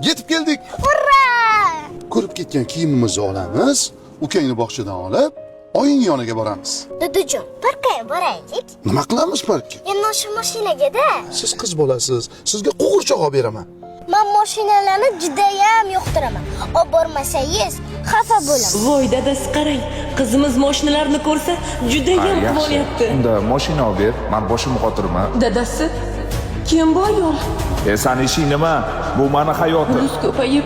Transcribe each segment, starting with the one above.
Yetib keldik. Urra! Ko'rib ketgan kiyimimizni olamiz, ukangni bog'chadan olib, oying yoniga boramiz. Dudujon, parkka boraylik. Nima qilamiz parkka? Endi o'sha mashinaga-da. Siz qiz bolasiz, sizga qo'g'irchoq olib beraman. Men mashinalarni judayam yoqtiraman. Olib bormasangiz xafa bo'laman. Voy dadasi qarang, qizimiz mashinalarni ko'rsa judayam quvolyapti. Unda mashina olib ber, men boshimni qotirman. Dadasi, kim bu ayol? Sani ishing nima? Bu meni hayotim. Pulus ko'payib,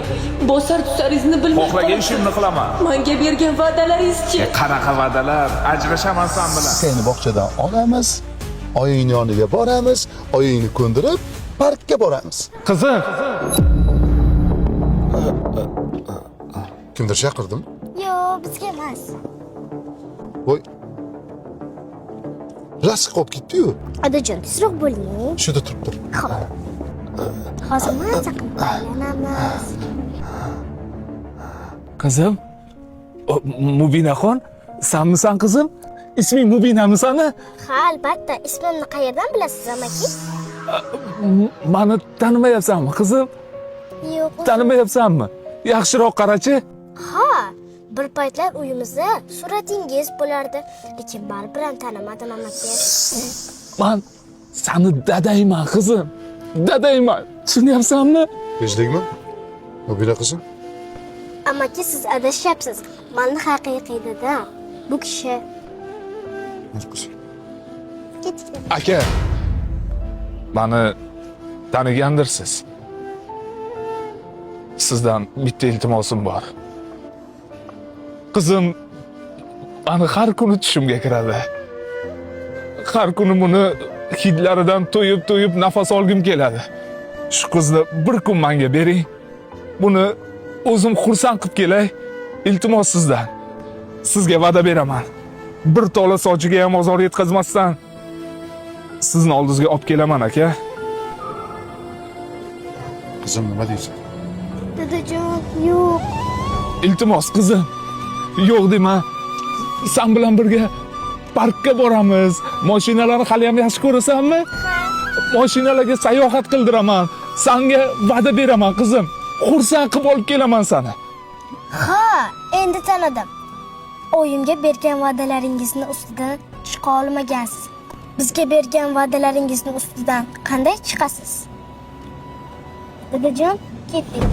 bosar tusaringizni bilmay Xohlagan ishimni qilaman. Menga bergan va'dalaringiz-chi? Qanaqa va'dalar? Ajrashaman sen bilan. Seni bog'chadan olamiz, oying yoniga boramiz, oyingni ko'ndirib, parkka boramiz. Qizim, Kimdir chaqirdim? Yo'q, bizga emas. Voy. Rasq qolib ketdi-yu. Odajon, tezroq bo'ling. Shuda turibdi. Xo'p. Hozir maza qilib aylanamiz. Qizim, Mubinaxon, sanmisan qizim? Isming Mubinami sani? Ha, albatta. Ismimni qayerdan bilasiz, amaki? Mani tanimayapsanmi qizim? Yo'q. Tanimayapsanmi? Yaxshiroq qarachi. Ha, bir paytlar uyimizda suratingiz bo'lardi, lekin baribir ham tanimadim, amaki. Men sani dadayman qizim. Dadayman. Tushunyapsanmi? Tinchlikmi? Mubina qizim. Amaki, siz adashyapsiz. Meni haqiqiy dadam. Bu kishi. Ketdik. Aka, meni tanigandirsiz. Sizdan bitta iltimosim bor. Qizim meni har kuni tushimga kiradi. Har kuni buni hidlaridan to'yib nafas olgim keladi. Shu qizni bir kun menga bering. Buni o'zim xursand qilib kelay. Iltimos sizdan. Sizga va'da beraman. Bir tola sochiga ham ozor yetkazmasdan sizni oldingizga olib kelaman aka. Qizim, nima deysan? Dadajon, yo'q. Iltimos qizim. Yo'q dema. Sen bilan birga parkka boramiz. Mashinalarni hali ham yaxshi ko'rasanmi? Mashinalarga sayohat qildiraman. Senga va'da beraman qizim. Xursand qilib olib kelaman seni. Ha, endi tanidim. Oyimga bergan va'dalaringizni ustidan chiqa olmagansiz. Bizga bergan va'dalaringizni ustidan qanday chiqasiz? Dadajon, ketdik.